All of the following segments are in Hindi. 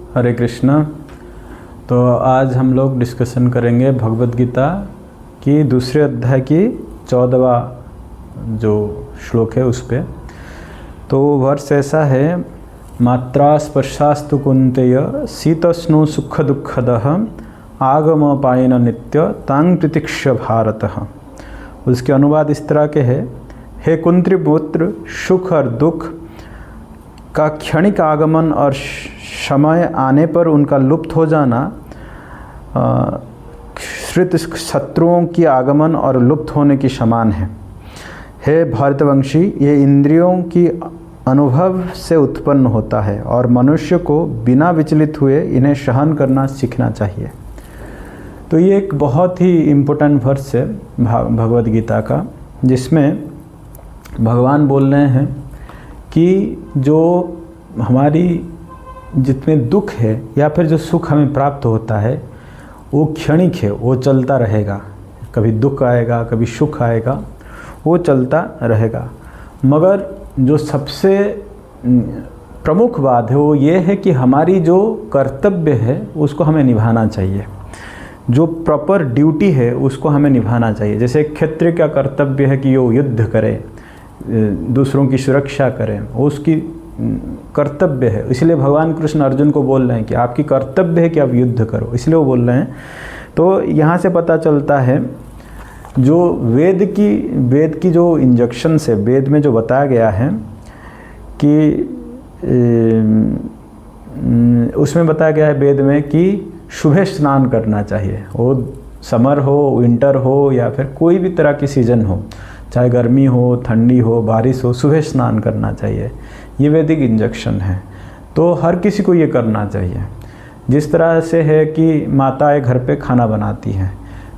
हरे कृष्णा। तो आज हम लोग डिस्कशन करेंगे भगवद गीता की दूसरे अध्याय की 14वां जो श्लोक है उस पे। तो वर्ष ऐसा है, मात्रा स्पर्शास्तु कुंतेय शीतस्नो सुख दुःखदः आगम पायन नित्य तांग प्रतीक्ष भारतः। उसके अनुवाद इस तरह के है, हे कुंत्री पुत्र, सुख और दुख का क्षणिक आगमन और समय आने पर उनका लुप्त हो जाना श्रुत शत्रुओं की आगमन और लुप्त होने की समान है। हे भारतवंशी, ये इंद्रियों की अनुभव से उत्पन्न होता है और मनुष्य को बिना विचलित हुए इन्हें सहन करना सीखना चाहिए। तो ये एक बहुत ही इम्पोर्टेंट वर्स है भगवद गीता का, जिसमें भगवान बोल रहे हैं कि जो हमारी जितने दुख है या फिर जो सुख हमें प्राप्त होता है वो क्षणिक है, वो चलता रहेगा। कभी दुख आएगा, कभी सुख आएगा, वो चलता रहेगा। मगर जो सबसे प्रमुख बात है वो ये है कि हमारी जो कर्तव्य है उसको हमें निभाना चाहिए। जो प्रॉपर ड्यूटी है उसको हमें निभाना चाहिए। जैसे क्षत्रिय का कर्तव्य है कि वो युद्ध करे, दूसरों की सुरक्षा करें, वो उसकी कर्तव्य है। इसलिए भगवान कृष्ण अर्जुन को बोल रहे हैं कि आपकी कर्तव्य है कि आप युद्ध करो, इसलिए वो बोल रहे हैं। तो यहाँ से पता चलता है जो वेद की जो इंजक्शंस है, वेद में जो बताया गया है कि उसमें बताया गया है वेद में कि सुबह स्नान करना चाहिए। वो समर हो, विंटर हो या फिर कोई भी तरह की सीज़न हो, चाहे गर्मी हो, ठंडी हो, बारिश हो, सुबह स्नान करना चाहिए। ये वैदिक इंजक्शन है, तो हर किसी को ये करना चाहिए। जिस तरह से है कि माताएं घर पे खाना बनाती हैं,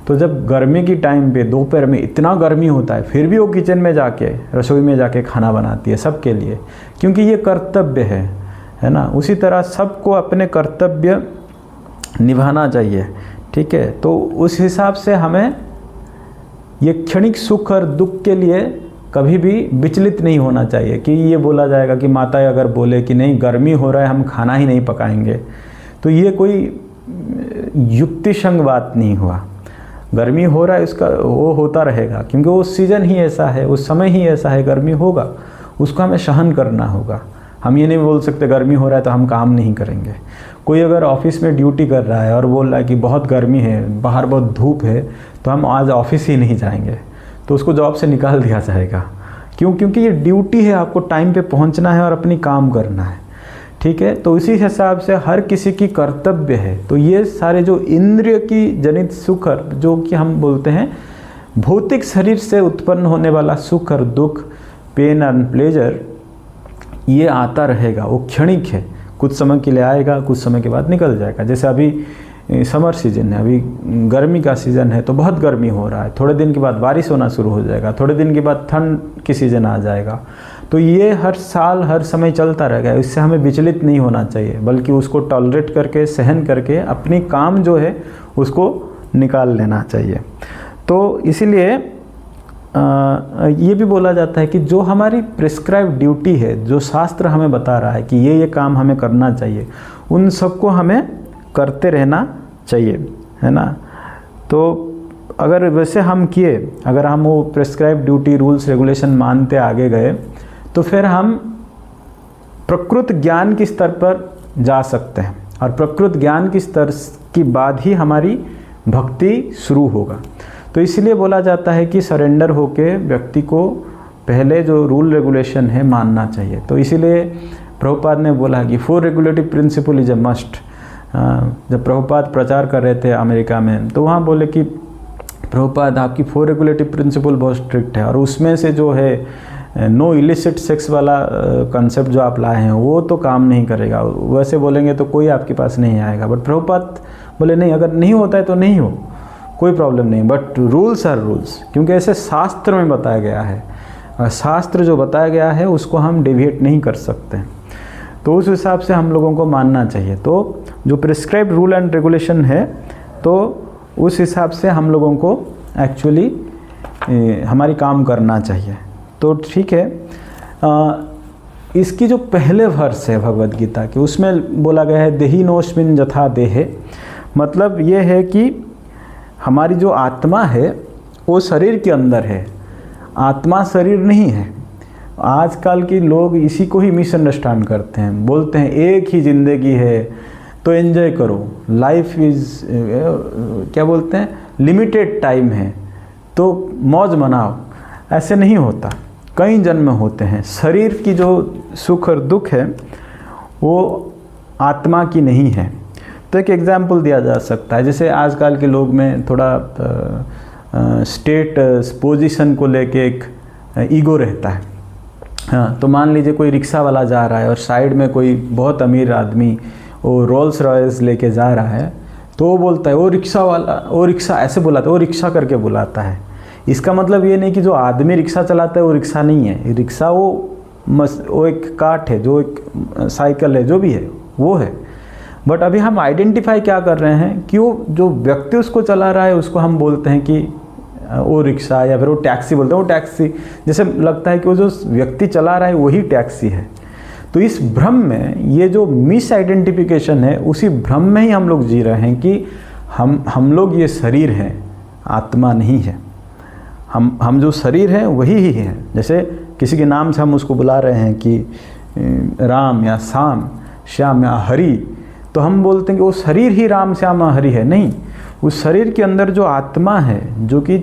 तो जब गर्मी की टाइम पे दोपहर में इतना गर्मी होता है फिर भी वो किचन में जाके, रसोई में जाके खाना बनाती है सबके लिए, क्योंकि ये कर्तव्य है ना। उसी तरह सबको अपने कर्तव्य निभाना चाहिए, ठीक है। तो उस हिसाब से हमें ये क्षणिक सुख और दुख के लिए कभी भी विचलित नहीं होना चाहिए कि ये बोला जाएगा कि माता अगर बोले कि नहीं गर्मी हो रहा है हम खाना ही नहीं पकाएंगे, तो ये कोई युक्तिसंग बात नहीं हुआ। गर्मी हो रहा है उसका वो होता रहेगा, क्योंकि वो सीज़न ही ऐसा है, उस समय ही ऐसा है, गर्मी होगा, उसको हमें सहन करना होगा। हम ये नहीं बोल सकते गर्मी हो रहा है तो हम काम नहीं करेंगे। कोई अगर ऑफिस में ड्यूटी कर रहा है और बोल रहा है कि बहुत गर्मी है, बाहर बहुत धूप है, तो हम आज ऑफिस ही नहीं जाएंगे, तो उसको जॉब से निकाल दिया जाएगा। क्यों? क्योंकि ये ड्यूटी है, आपको टाइम पे पहुंचना है और अपनी काम करना है, ठीक है। तो इसी हिसाब से हर किसी की कर्तव्य है। तो ये सारे जो इंद्रिय की जनित सुख, जो कि हम बोलते हैं भौतिक शरीर से उत्पन्न होने वाला सुख और दुख, पेन एंड प्लेजर, ये आता रहेगा, वो क्षणिक है। कुछ समय के लिए आएगा, कुछ समय के बाद निकल जाएगा। जैसे अभी समर सीजन है, अभी गर्मी का सीज़न है तो बहुत गर्मी हो रहा है, थोड़े दिन के बाद बारिश होना शुरू हो जाएगा, थोड़े दिन के बाद ठंड की सीज़न आ जाएगा। तो ये हर साल हर समय चलता रहेगा। इससे हमें विचलित नहीं होना चाहिए, बल्कि उसको टॉलरेट करके, सहन करके अपनी काम जो है उसको निकाल लेना चाहिए। तो इसीलिए ये भी बोला जाता है कि जो हमारी प्रिस्क्राइब ड्यूटी है, जो शास्त्र हमें बता रहा है कि ये काम हमें करना चाहिए, उन सबको हमें करते रहना चाहिए, है ना। तो अगर वैसे हम किए, अगर हम वो प्रिस्क्राइब ड्यूटी, रूल्स, रेगुलेशन मानते आगे गए, तो फिर हम प्रकृत ज्ञान के स्तर पर जा सकते हैं, और प्रकृत ज्ञान के स्तर के बाद ही हमारी भक्ति शुरू होगा। तो इसलिए बोला जाता है कि सरेंडर होके व्यक्ति को पहले जो रूल रेगुलेशन है मानना चाहिए। तो इसीलिए प्रभुपाद ने बोला कि 4 regulative principle is a must. जब प्रभुपाद प्रचार कर रहे थे अमेरिका में, तो वहाँ बोले कि प्रभुपाद आपकी 4 रेगुलेटिव प्रिंसिपल बहुत स्ट्रिक्ट है, और उसमें से जो है नो इलिसिट सेक्स वाला कंसेप्ट जो आप लाए हैं वो तो काम नहीं करेगा। वैसे बोलेंगे तो कोई आपके पास नहीं आएगा। बट प्रभुपाद बोले नहीं, अगर नहीं होता है तो नहीं हो, कोई प्रॉब्लम नहीं, बट रूल्स आर रूल्स, क्योंकि ऐसे शास्त्र में बताया गया है, और शास्त्र जो बताया गया है उसको हम डेविएट नहीं कर सकते। तो उस हिसाब से हम लोगों को मानना चाहिए। तो जो प्रिस्क्राइब्ड रूल एंड रेगुलेशन है, तो उस हिसाब से हम लोगों को एक्चुअली हमारी काम करना चाहिए। तो ठीक है, इसकी जो पहले वर्ष है भगवद गीता के, उसमें बोला गया है देहिनोस्मिन् यथा देहे। मतलब ये है कि हमारी जो आत्मा है वो शरीर के अंदर है, आत्मा शरीर नहीं है। आजकल के लोग इसी को ही मिसअंडरस्टैंड करते हैं, बोलते हैं एक ही ज़िंदगी है तो एंजॉय करो, लाइफ इज़ क्या बोलते हैं, लिमिटेड टाइम है तो मौज मनाओ। ऐसे नहीं होता, कई जन्म होते हैं। शरीर की जो सुख और दुख है वो आत्मा की नहीं है। तो एक एग्जाम्पल दिया जा सकता है, जैसे आजकल के लोग में थोड़ा स्टेटस पोजीशन को लेके एक ईगो रहता है। हाँ, तो मान लीजिए कोई रिक्शा वाला जा रहा है और साइड में कोई बहुत अमीर आदमी वो रोल्स रॉयस लेके जा रहा है, तो वो बोलता है वो रिक्शा वाला, वो रिक्शा ऐसे बुलाता है, वो रिक्शा करके बुलाता है। इसका मतलब ये नहीं कि जो आदमी रिक्शा चलाता है वो रिक्शा नहीं है। रिक्शा वो एक कार्ट है, जो एक साइकिल है, जो भी है वो है। बट अभी हम आइडेंटिफाई क्या कर रहे हैं कि वो जो व्यक्ति उसको चला रहा है उसको हम बोलते हैं कि वो रिक्शा, या फिर वो टैक्सी बोलते हैं, वो टैक्सी। जैसे लगता है कि वो जो व्यक्ति चला रहा है वही टैक्सी है। तो इस भ्रम में, ये जो मिस आइडेंटिफिकेशन है, उसी भ्रम में ही हम लोग जी रहे हैं कि हम लोग ये शरीर हैं, आत्मा नहीं है। हम जो शरीर हैं वही ही हैं। जैसे किसी के नाम से हम उसको बुला रहे हैं कि राम या श्याम या हरि, तो हम बोलते हैं कि वो शरीर ही राम श्याम हरि है। नहीं, उस शरीर के अंदर जो आत्मा है, जो कि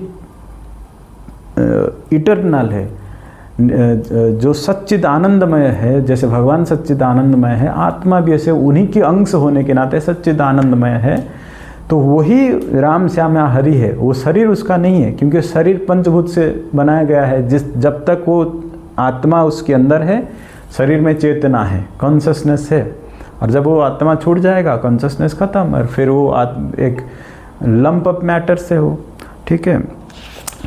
इटर्नल है, जो सच्चिद आनंदमय है, जैसे भगवान सच्चिद आनंदमय है, आत्मा भी ऐसे उन्हीं के अंश होने के नाते सच्चिद आनंदमय है। तो वही राम श्याम या हरि है, वो शरीर उसका नहीं है, क्योंकि शरीर पंचभूत से बनाया गया है। जब तक वो आत्मा उसके अंदर है, शरीर में चेतना है, कॉन्शसनेस है, और जब वो आत्मा छूट जाएगा, कॉन्शसनेस खत्म, और फिर वो एक लंप ऑफ मैटर से हो। ठीक है,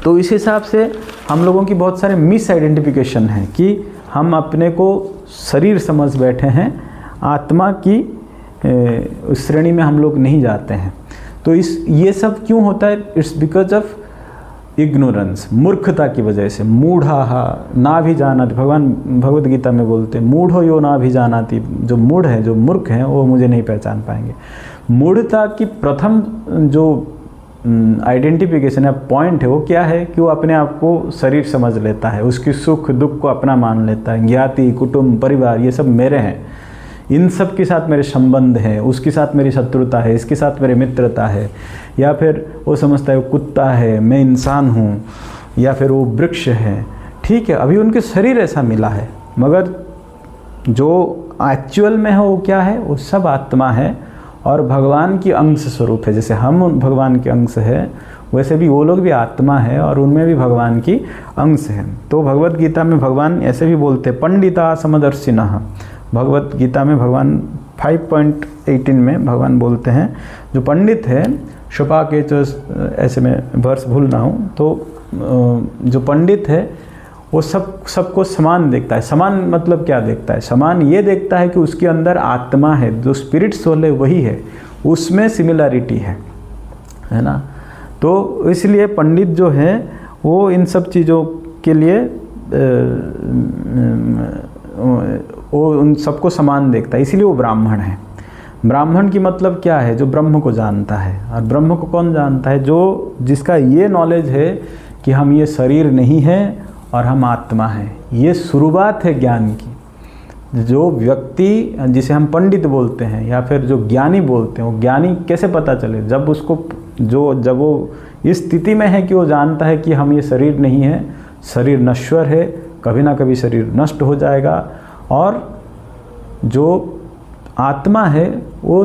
तो इस हिसाब से हम लोगों की बहुत सारे मिस आइडेंटिफिकेशन है कि हम अपने को शरीर समझ बैठे हैं, आत्मा की उस श्रेणी में हम लोग नहीं जाते हैं। तो ये सब क्यों होता है? इट्स बिकॉज ऑफ इग्नोरेंस, मूर्खता की वजह से। मूढ़ा ना भी जानाति, भगवान भगवद गीता में बोलते हैं मूढ़ो यो ना भी जानाति। जो मूढ़ है, जो मूर्ख हैं, वो मुझे नहीं पहचान पाएंगे। मूढ़ता की प्रथम जो आइडेंटिफिकेशन है, पॉइंट है, वो क्या है कि वो अपने आप को शरीर समझ लेता है, उसकी सुख दुख को अपना मान लेता है। ज्ञाति, कुटुंब, परिवार, ये सब मेरे हैं, इन सब के साथ मेरे संबंध हैं, उसके साथ मेरी शत्रुता है, इसके साथ मेरी मित्रता है। या फिर वो समझता है वो कुत्ता है, मैं इंसान हूँ, या फिर वो वृक्ष है। ठीक है, अभी उनके शरीर ऐसा मिला है, मगर जो एक्चुअल में है वो क्या है? वो सब आत्मा है और भगवान की अंश स्वरूप है। जैसे हम भगवान के अंश है, वैसे भी वो लोग भी आत्मा है और उनमें भी भगवान की अंश है। तो भगवद गीता में भगवान ऐसे भी बोलते हैं, पंडिता समदर्शिनः। भगवद गीता में भगवान 5.18 में भगवान बोलते हैं, जो पंडित है, शुपा के ऐसे में वर्ष भूल ना हूँ, तो जो पंडित है वो सबको समान देखता है। समान मतलब क्या देखता है? समान ये देखता है कि उसके अंदर आत्मा है, जो स्पिरिट सोल है वही है, उसमें सिमिलरिटी है ना। तो इसलिए पंडित जो है वो इन सब चीज़ों के लिए वो उन सबको समान देखता है, इसीलिए वो ब्राह्मण है। ब्राह्मण की मतलब क्या है? जो ब्रह्म को जानता है। और ब्रह्म को कौन जानता है? जो जिसका ये नॉलेज है कि हम ये शरीर नहीं है और हम आत्मा हैं। ये शुरुआत है ज्ञान की। जो व्यक्ति, जिसे हम पंडित बोलते हैं या फिर जो ज्ञानी बोलते हैं, वो ज्ञानी कैसे पता चले? जब उसको जब वो इस स्थिति में है कि वो जानता है कि हम ये शरीर नहीं है, शरीर नश्वर है, कभी ना कभी शरीर नष्ट हो जाएगा, और जो आत्मा है वो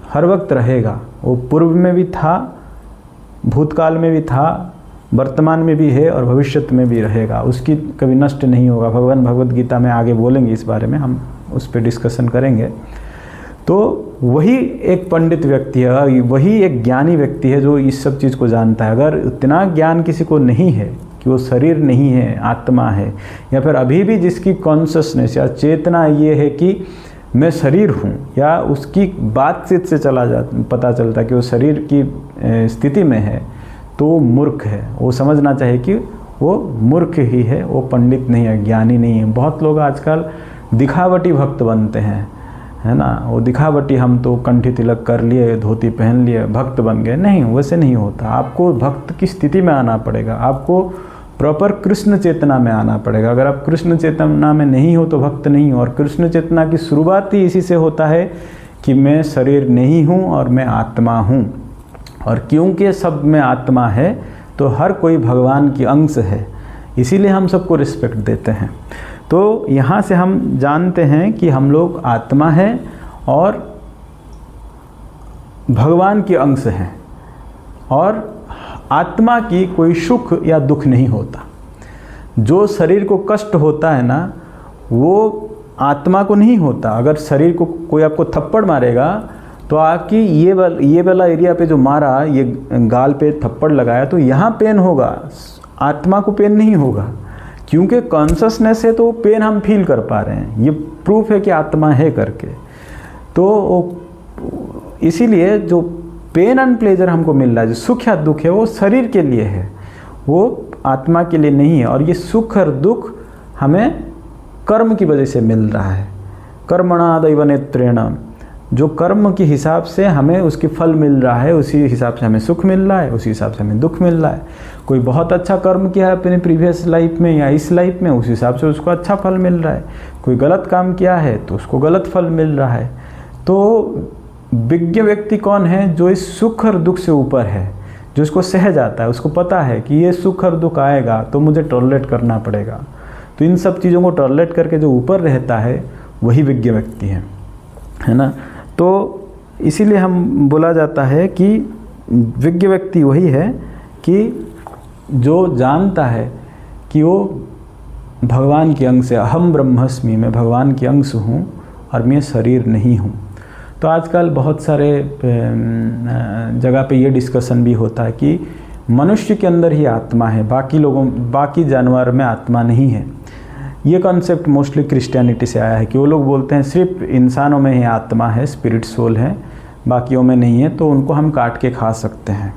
हर वक्त रहेगा। वो पूर्व में भी था, भूतकाल में भी था, वर्तमान में भी है और भविष्य में भी रहेगा, उसकी कभी नष्ट नहीं होगा। भगवान भगवद गीता में आगे बोलेंगे इस बारे में, हम उस पर डिस्कशन करेंगे। तो वही एक पंडित व्यक्ति है, वही एक ज्ञानी व्यक्ति है जो इस सब चीज़ को जानता है। अगर इतना ज्ञान किसी को नहीं है कि वो शरीर नहीं है, आत्मा है, या फिर अभी भी जिसकी कॉन्शसनेस या चेतना ये है कि मैं शरीर हूँ, या उसकी बातचीत से पता चलता कि वो शरीर की स्थिति में है, तो वो मूर्ख है। वो समझना चाहिए कि वो मूर्ख ही है, वो पंडित नहीं है, ज्ञानी नहीं है। बहुत लोग आजकल दिखावटी भक्त बनते हैं, है ना। वो दिखावटी, हम तो कंठी तिलक कर लिए, धोती पहन लिए, भक्त बन गए। नहीं, वैसे नहीं होता। आपको भक्त की स्थिति में आना पड़ेगा, आपको प्रॉपर कृष्ण चेतना में आना पड़ेगा। अगर आप कृष्ण चेतना में नहीं हो तो भक्त नहीं हो। और कृष्ण चेतना की शुरुआत ही इसी से होता है कि मैं शरीर नहीं हूँ और मैं आत्मा हूँ। और क्योंकि सब में आत्मा है तो हर कोई भगवान की अंश है, इसीलिए हम सबको रिस्पेक्ट देते हैं। तो यहाँ से हम जानते हैं कि हम लोग आत्मा है और भगवान की अंश हैं, और आत्मा की कोई सुख या दुख नहीं होता। जो शरीर को कष्ट होता है ना, वो आत्मा को नहीं होता। अगर शरीर को कोई आपको थप्पड़ मारेगा तो आपकी ये वाला एरिया पे जो मारा, ये गाल पे थप्पड़ लगाया, तो यहाँ पेन होगा, आत्मा को पेन नहीं होगा। क्योंकि कॉन्शसनेस है तो पेन हम फील कर पा रहे हैं, ये प्रूफ है कि आत्मा है करके। तो इसीलिए जो पेन एंड प्लेजर हमको मिल रहा है, जो सुख या दुख है, वो शरीर के लिए है, वो आत्मा के लिए नहीं है। और ये सुख और दुख हमें कर्म की वजह से मिल रहा है। कर्मणा दैव नेत्रेण, जो कर्म के हिसाब से हमें उसकी फल मिल रहा है, उसी हिसाब से हमें सुख मिल रहा है, उसी हिसाब से हमें दुख मिल रहा है। कोई बहुत अच्छा कर्म किया है अपने प्रीवियस लाइफ में या इस लाइफ में, उस हिसाब से उसको अच्छा फल मिल रहा है। कोई गलत काम किया है तो उसको गलत फल मिल रहा है। तो विज्ञ व्यक्ति कौन है? जो इस सुख और दुख से ऊपर है, जो इसको सह जाता है, उसको पता है कि ये सुख और दुख आएगा तो मुझे टॉलरेट करना पड़ेगा। तो इन सब चीज़ों को टॉलरेट करके जो ऊपर रहता है वही विज्ञ व्यक्ति है ना। तो इसीलिए हम बोला जाता है कि विज्ञ व्यक्ति वही है कि जो जानता है कि वो भगवान की अंश है। अहम ब्रह्मस्मि, मैं भगवान की अंश हूँ और मैं शरीर नहीं हूँ। तो आजकल बहुत सारे जगह पे ये डिस्कशन भी होता है कि मनुष्य के अंदर ही आत्मा है, बाकी जानवर में आत्मा नहीं है। ये कॉन्सेप्ट मोस्टली क्रिश्चियनिटी से आया है कि वो लोग बोलते हैं सिर्फ इंसानों में ही आत्मा है, स्पिरिट सोल है, बाकियों में नहीं है। तो उनको हम काट के खा सकते हैं,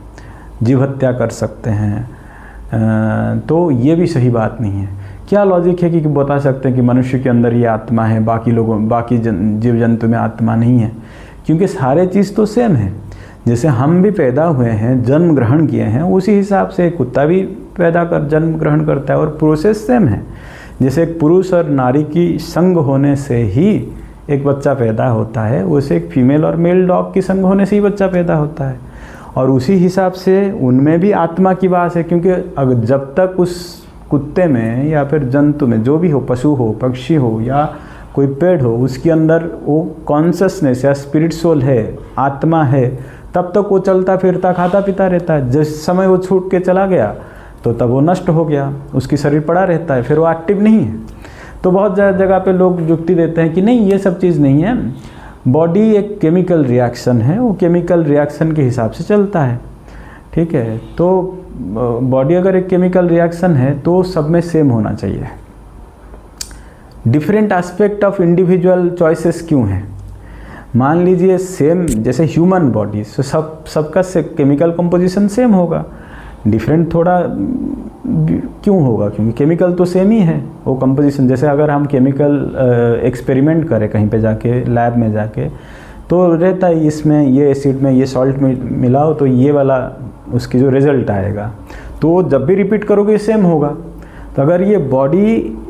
जीव हत्या कर सकते हैं। तो ये भी सही बात नहीं है। क्या लॉजिक है कि बता सकते हैं कि मनुष्य के अंदर ये आत्मा है, बाकी जीव जंतु में आत्मा नहीं है? क्योंकि सारे चीज़ तो सेम है। जैसे हम भी पैदा हुए हैं, जन्म ग्रहण किए हैं, उसी हिसाब से कुत्ता भी पैदा कर जन्म ग्रहण करता है, और प्रोसेस सेम है। जैसे एक पुरुष और नारी की संग होने से ही एक बच्चा पैदा होता है, वैसे एक फीमेल और मेल डॉग की संग होने से ही बच्चा पैदा होता है। और उसी हिसाब से उनमें भी आत्मा की बात है। क्योंकि अगर जब तक उस कुत्ते में या फिर जंतु में, जो भी हो, पशु हो, पक्षी हो या कोई पेड़ हो, उसके अंदर वो कॉन्शसनेस या स्पिरिट सोल है, आत्मा है, तब तक वो चलता फिरता खाता पीता रहता है। जिस समय वो छूट के चला गया तो तब वो नष्ट हो गया, उसकी शरीर पड़ा रहता है, फिर वो एक्टिव नहीं है। तो बहुत ज़्यादा जगह पे लोग युक्ति देते हैं कि नहीं, ये सब चीज़ नहीं है, बॉडी एक केमिकल रिएक्शन है, वो केमिकल रिएक्शन के हिसाब से चलता है। ठीक है, तो बॉडी अगर एक केमिकल रिएक्शन है तो सब में सेम होना चाहिए। Different aspect of individual choices क्यों हैं? मान लीजिए सेम, जैसे ह्यूमन बॉडी, तो सबका केमिकल कंपोजिशन सेम होगा, डिफरेंट थोड़ा क्यों होगा? क्योंकि केमिकल तो सेम ही है वो कंपोजिशन। जैसे अगर हम केमिकल एक्सपेरिमेंट करें कहीं पे जाके, लैब में जाके, तो रहता है इसमें ये एसिड में ये सॉल्ट में मिलाओ तो ये वाला उसकी जो रिज़ल्ट आएगा, तो जब भी रिपीट करोगे सेम होगा। तो अगर ये बॉडी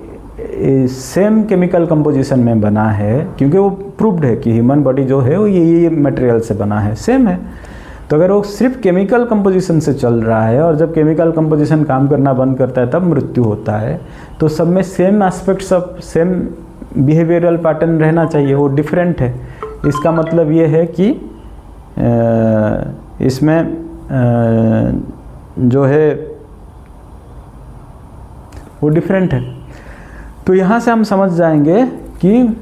सेम केमिकल कंपोजिशन में बना है, क्योंकि वो प्रूव्ड है कि ह्यूमन बॉडी जो है वो ये मटेरियल से बना है, सेम है, तो अगर वो सिर्फ केमिकल कंपोजिशन से चल रहा है और जब केमिकल कंपोजिशन काम करना बंद करता है तब मृत्यु होता है, तो सब में same aspects of same behavioural pattern रहना चाहिए, वो डिफरेंट है। इसका मतलब ये है कि इसमें जो है वो डिफरेंट है। तो यहाँ से हम समझ जाएंगे कि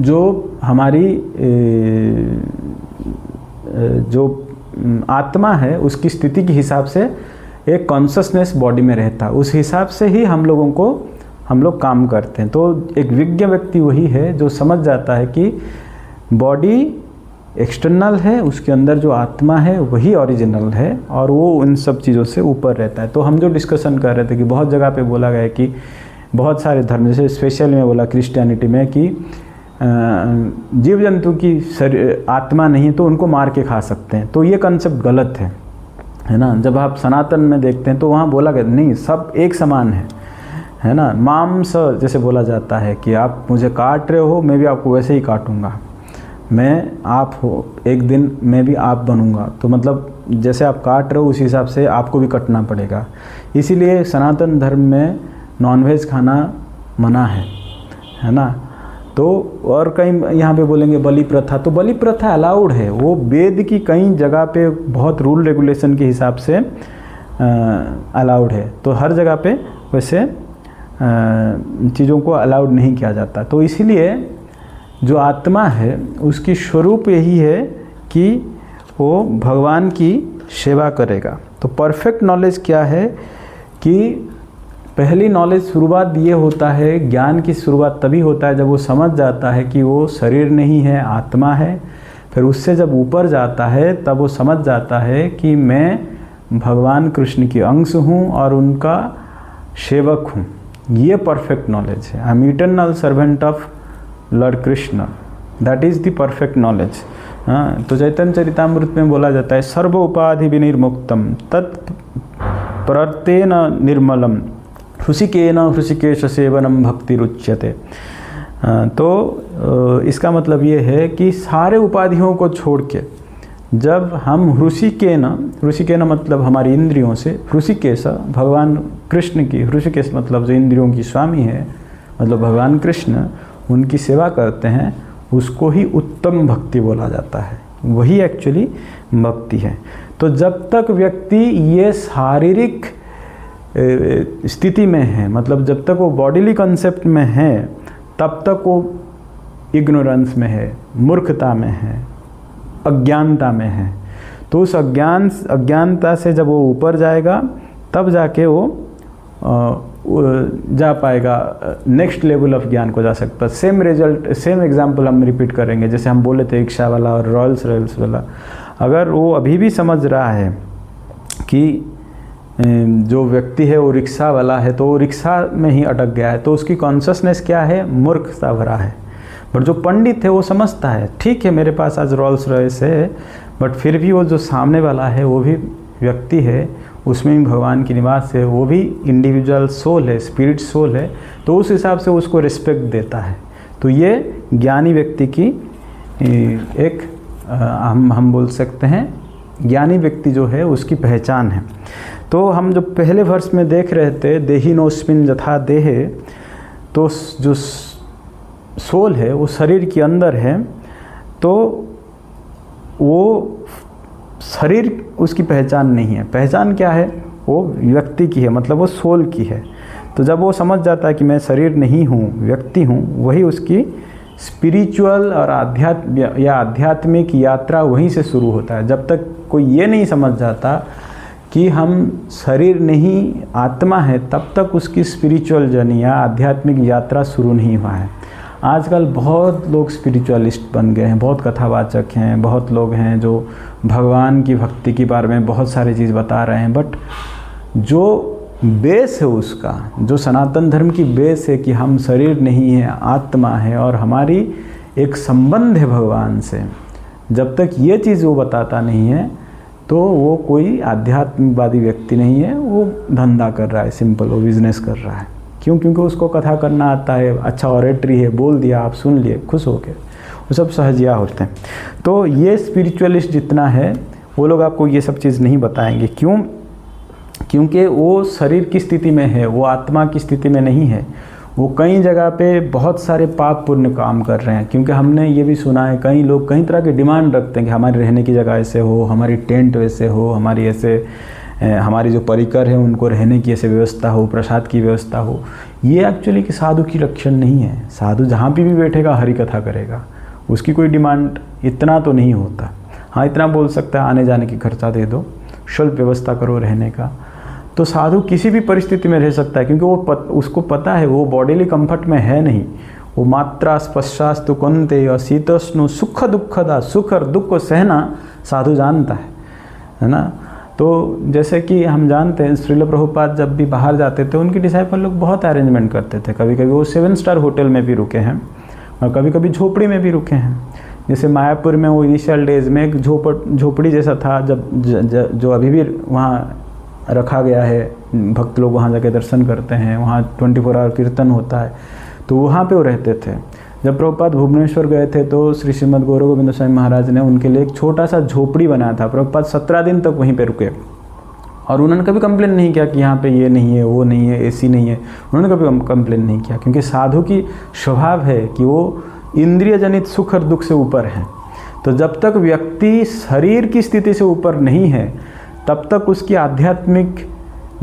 जो हमारी जो आत्मा है उसकी स्थिति के हिसाब से एक कॉन्शसनेस बॉडी में रहता है, उस हिसाब से ही हम लोग काम करते हैं। तो एक विज्ञ व्यक्ति वही है जो समझ जाता है कि बॉडी एक्सटर्नल है, उसके अंदर जो आत्मा है वही ओरिजिनल है और वो उन सब चीज़ों से ऊपर रहता है। तो हम जो डिस्कशन कर रहे थे कि बहुत जगह पे बोला गया है कि बहुत सारे धर्म, जैसे स्पेशल में बोला क्रिश्चियनिटी में कि जीव जंतु की आत्मा नहीं है तो उनको मार के खा सकते हैं, तो ये कंसेप्ट गलत है ना। जब आप सनातन में देखते हैं तो वहाँ बोला गया नहीं, सब एक समान है ना। मांस जैसे बोला जाता है कि आप मुझे काट रहे हो, मैं भी आपको वैसे ही काटूंगा, मैं आप हो, एक दिन मैं भी आप बनूंगा, तो मतलब जैसे आप काट रहे हो उसी हिसाब से आपको भी कटना पड़ेगा। इसीलिए सनातन धर्म में नॉनवेज खाना मना है ना। तो और कहीं यहाँ पे बोलेंगे बलि प्रथा, तो बलि प्रथा अलाउड है, वो वेद की कई जगह पे बहुत रूल रेगुलेशन के हिसाब से अलाउड है, तो हर जगह पे वैसे चीज़ों को अलाउड नहीं किया जाता। तो इसीलिए जो आत्मा है उसकी स्वरूप यही है कि वो भगवान की सेवा करेगा। तो परफेक्ट नॉलेज क्या है कि पहली नॉलेज शुरुआत ये होता है, ज्ञान की शुरुआत तभी होता है जब वो समझ जाता है कि वो शरीर नहीं है, आत्मा है। फिर उससे जब ऊपर जाता है तब वो समझ जाता है कि मैं भगवान कृष्ण की अंश हूँ और उनका सेवक हूँ। ये परफेक्ट नॉलेज है। I am eternal servant of Lord Krishna, that is the perfect knowledge. हाँ, तो चैतन्य चरितामृत में बोला जाता है सर्व उपाधि विनिर्मुक्तम तत् प्रत्येन निर्मलम हृषिकेन हृषिकेश सेवनम भक्ति रुच्यते। तो इसका मतलब ये है कि सारे उपाधियों को छोड़ के जब हम हृषिकेन मतलब हमारी इंद्रियों से, हृषिकेश भगवान कृष्ण की, हृषिकेश मतलब जो इंद्रियों की स्वामी है, मतलब भगवान कृष्ण, उनकी सेवा करते हैं, उसको ही उत्तम भक्ति बोला जाता है। वही एक्चुअली भक्ति है। तो जब तक व्यक्ति ये शारीरिक स्थिति में है, मतलब जब तक वो बॉडीली कंसेप्ट में है, तब तक वो इग्नोरेंस में है, मूर्खता में है, अज्ञानता में है। तो उस अज्ञानता से जब वो ऊपर जाएगा तब जाके वो जा पाएगा, नेक्स्ट लेवल ऑफ ज्ञान को जा सकता है। सेम रिजल्ट, सेम एग्जांपल हम रिपीट करेंगे, जैसे हम बोले थे रिक्शा वाला और रॉयल्स वाला। अगर वो अभी भी समझ रहा है कि जो व्यक्ति है वो रिक्शा वाला है, तो वो रिक्शा में ही अटक गया है, तो उसकी कॉन्शसनेस क्या है, मूर्खता भरा है। बट जो पंडित है वो समझता है, ठीक है मेरे पास आज रॉयल्स रॉयस है, बट फिर भी वो जो सामने वाला है वो भी व्यक्ति है, उसमें भी भगवान की निवास है, वो भी इंडिविजुअल सोल है, स्पिरिट सोल है, तो उस हिसाब से उसको रिस्पेक्ट देता है। तो ये ज्ञानी व्यक्ति की एक हम बोल सकते हैं, ज्ञानी व्यक्ति जो है उसकी पहचान है। तो हम जो पहले वर्ष में देख रहे थे देहिनोस्मिन यथा देहे, तो जो सोल है वो शरीर के अंदर है, तो वो शरीर उसकी पहचान नहीं है। पहचान क्या है, वो व्यक्ति की है, मतलब वो सोल की है। तो जब वो समझ जाता है कि मैं शरीर नहीं हूँ, व्यक्ति हूँ, वही उसकी स्पिरिचुअल और आध्यात्मिक यात्रा वहीं से शुरू होता है। जब तक कोई ये नहीं समझ जाता कि हम शरीर नहीं आत्मा है, तब तक उसकी स्पिरिचुअल जर्नी या आध्यात्मिक यात्रा शुरू नहीं हुआ है। आजकल बहुत लोग स्पिरिचुअलिस्ट बन गए हैं, बहुत कथावाचक हैं, बहुत लोग हैं जो भगवान की भक्ति के बारे में बहुत सारी चीज़ बता रहे हैं, बट जो बेस है उसका, जो सनातन धर्म की बेस है कि हम शरीर नहीं है, आत्मा है और हमारी एक संबंध है भगवान से, जब तक ये चीज़ वो बताता नहीं है तो वो कोई आध्यात्मिकवादी व्यक्ति नहीं है, वो धंधा कर रहा है, सिंपल, वो बिजनेस कर रहा है। क्यों? क्योंकि उसको कथा करना आता है, अच्छा ऑरेटरी है, बोल दिया, आप सुन लिए, खुश हो गए, वो सब सहजिया होते हैं। तो ये स्पिरिचुअलिस्ट जितना है वो लोग आपको ये सब चीज़ नहीं बताएंगे। क्यों? क्योंकि वो शरीर की स्थिति में है, वो आत्मा की स्थिति में नहीं है। वो कई जगह पे बहुत सारे पाप पुण्य काम कर रहे हैं। क्योंकि हमने ये भी सुना है, कई लोग कई तरह की डिमांड रखते हैं कि हमारी रहने की जगह ऐसे हो, हमारी टेंट वैसे हो, हमारी ऐसे हमारी जो परिकर है उनको रहने की ऐसे व्यवस्था हो, प्रसाद की व्यवस्था हो। ये एक्चुअली कि साधु की लक्षण नहीं है। साधु जहाँ भी बैठेगा हरि कथा करेगा, उसकी कोई डिमांड इतना तो नहीं होता। हाँ, इतना बोल सकता है आने जाने की खर्चा दे दो, शुल्क व्यवस्था करो रहने का। तो साधु किसी भी परिस्थिति में रह सकता है, क्योंकि वो उसको पता है वो बॉडीली कंफर्ट में है नहीं। वो मात्रा स्पश्चास्तु कुंते और शीतोष्ण सुख दुखदा, सुख और दुख को सहना साधु जानता है ना। तो जैसे कि हम जानते हैं श्रील प्रभुपाद जब भी बाहर जाते थे उनके डिसाइपल लोग बहुत अरेंजमेंट करते थे। कभी कभी वो 7 स्टार होटल में भी रुके हैं और कभी कभी झोपड़ी में भी रुके हैं। जैसे मायापुर में वो इनिशियल डेज में एक झोपड़ी जैसा था, जो अभी भी वहाँ रखा गया है। भक्त लोग वहाँ जाके दर्शन करते हैं, वहाँ 24 आवर कीर्तन होता है, तो वहाँ पे वो रहते थे। जब प्रभुपाद भुवनेश्वर गए थे तो श्री श्रीमद् गौर गोविंद स्वामी महाराज ने उनके लिए एक छोटा सा झोपड़ी बनाया था। प्रभुपाद 17 दिन तक वहीं पे रुके और उन्होंने कभी कंप्लेन नहीं किया कि यहाँ पे ये नहीं है, वो नहीं है, एसी नहीं है। उन्होंने कभी कंप्लेन नहीं किया, क्योंकि साधु की स्वभाव है कि वो इंद्रिय जनित सुख और दुख से ऊपर है। तो जब तक व्यक्ति शरीर की स्थिति से ऊपर नहीं है तब तक उसकी आध्यात्मिक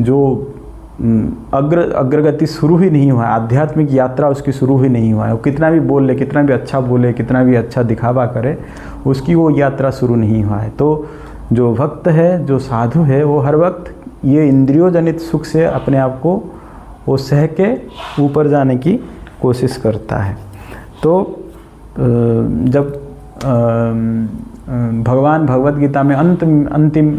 जो अग्रगति शुरू ही नहीं हुआ है, आध्यात्मिक यात्रा उसकी शुरू ही नहीं हुआ है। वो कितना भी बोल ले, कितना भी अच्छा बोले, कितना भी अच्छा दिखावा करे, उसकी वो यात्रा शुरू नहीं हुआ है। तो जो भक्त है, जो साधु है, वो हर वक्त ये इंद्रियों जनित सुख से अपने आप को वो सह के ऊपर जाने की कोशिश करता है। तो जब भगवान भगवद गीता में अंतिम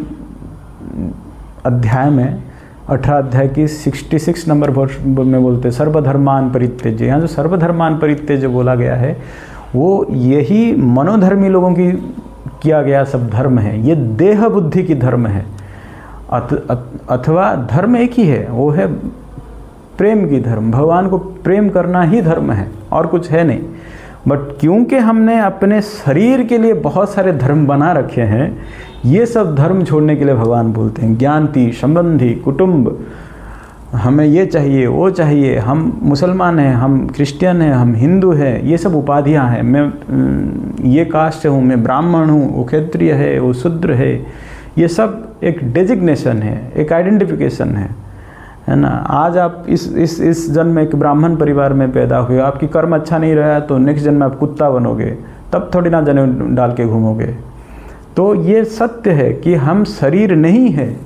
अध्याय में 18 अध्याय की 66 नंबर वर्ष में बोलते हैं सर्वधर्मान परित्यज्य। यहाँ जो सर्वधर्मान परित्यज्य बोला गया है वो यही मनोधर्मी लोगों की किया गया सब धर्म है। ये देह बुद्धि की धर्म है, अथवा धर्म एक ही है, वो है प्रेम की धर्म। भगवान को प्रेम करना ही धर्म है और कुछ है नहीं। बट क्योंकि हमने अपने शरीर के लिए बहुत सारे धर्म बना रखे हैं, ये सब धर्म छोड़ने के लिए भगवान बोलते हैं ज्ञाति, संबंधी, कुटुंब, हमें ये चाहिए, वो चाहिए, हम मुसलमान हैं, हम क्रिश्चियन हैं, हम हिंदू हैं, ये सब उपाधियां हैं। मैं ये कास्ट से हूँ, मैं ब्राह्मण हूँ, वो क्षत्रिय है, वो शूद्र है, ये सब एक डेजिग्नेशन है, एक आइडेंटिफिकेशन है ना। आज आप इस जन्म में एक ब्राह्मण परिवार में पैदा हुए, आपकी कर्म अच्छा नहीं रहा तो नेक्स्ट जन्म में आप कुत्ता बनोगे, तब थोड़ी ना जनेऊ डाल के घूमोगे। तो ये सत्य है कि हम शरीर नहीं है,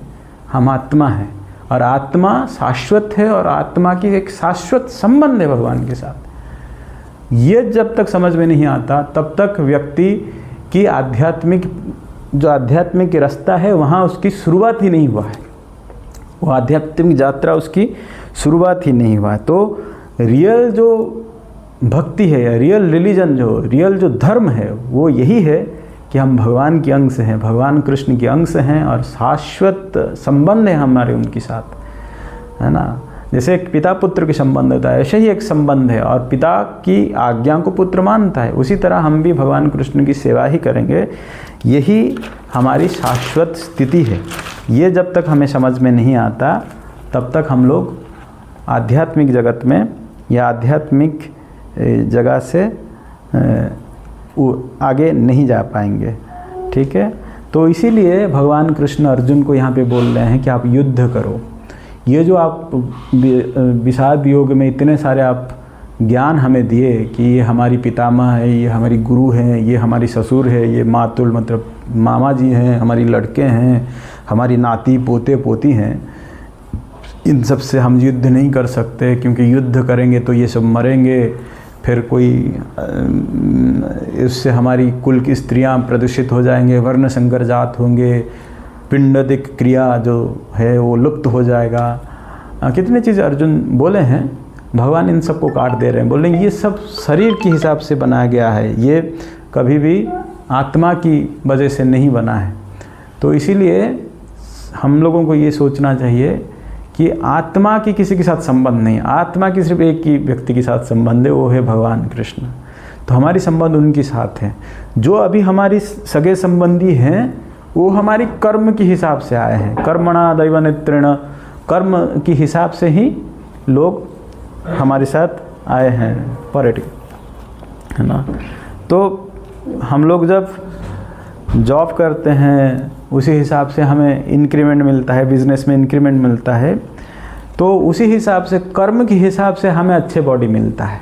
हम आत्मा है, और आत्मा शाश्वत है, और आत्मा की एक शाश्वत संबंध है भगवान के साथ। ये जब तक समझ में नहीं आता तब तक व्यक्ति की आध्यात्मिक रास्ता है वहाँ उसकी शुरुआत ही नहीं हुआ है, वो आध्यात्मिक यात्रा उसकी शुरुआत ही नहीं हुआ है। तो रियल जो भक्ति है, रियल रिलीजन, रियल जो धर्म है, वो यही है कि हम भगवान के अंश हैं, भगवान कृष्ण के अंश हैं, और शाश्वत संबंध है हमारे उनके साथ, है ना। जैसे एक पिता पुत्र के संबंध होता है, ऐसे ही एक संबंध है, और पिता की आज्ञा को पुत्र मानता है। उसी तरह हम भी भगवान कृष्ण की सेवा ही करेंगे, यही हमारी शाश्वत स्थिति है। ये जब तक हमें समझ में नहीं आता तब तक हम लोग आध्यात्मिक जगत में या आध्यात्मिक जगह से आगे नहीं जा पाएंगे, ठीक है। तो इसीलिए भगवान कृष्ण अर्जुन को यहाँ पे बोल रहे हैं कि आप युद्ध करो। ये जो आप विषाद योग में इतने सारे आप ज्ञान हमें दिए कि ये हमारी पितामह है, ये हमारी गुरु हैं, ये हमारी ससुर है, ये मातुल मतलब मामा जी हैं, हमारी लड़के हैं, हमारी नाती पोते पोती हैं, इन सब से हम युद्ध नहीं कर सकते, क्योंकि युद्ध करेंगे तो ये सब मरेंगे, फिर कोई इससे हमारी कुल की स्त्रियां प्रदूषित हो जाएंगे, वर्ण संकर जात होंगे, पिंडदिक क्रिया जो है वो लुप्त हो जाएगा। कितनी चीज़ें अर्जुन बोले हैं, भगवान इन सबको काट दे रहे हैं, बोल रहे हैं ये सब शरीर के हिसाब से बनाया गया है, ये कभी भी आत्मा की वजह से नहीं बना है। तो इसीलिए हम लोगों को ये सोचना चाहिए कि आत्मा की किसी के साथ संबंध नहीं, आत्मा की सिर्फ एक ही व्यक्ति के साथ संबंध है, वो है भगवान कृष्ण। तो हमारी संबंध उनके साथ है। जो अभी हमारी सगे संबंधी हैं वो हमारी कर्म के हिसाब से आए हैं, कर्मणा दैवनेत्रेण, कर्म के हिसाब से ही लोग हमारे साथ आए हैं पर्यटक, है ना। तो हम लोग जब जॉब करते हैं उसी हिसाब से हमें इंक्रीमेंट मिलता है, बिजनेस में इंक्रीमेंट मिलता है, तो उसी हिसाब से कर्म के हिसाब से हमें अच्छे बॉडी मिलता है,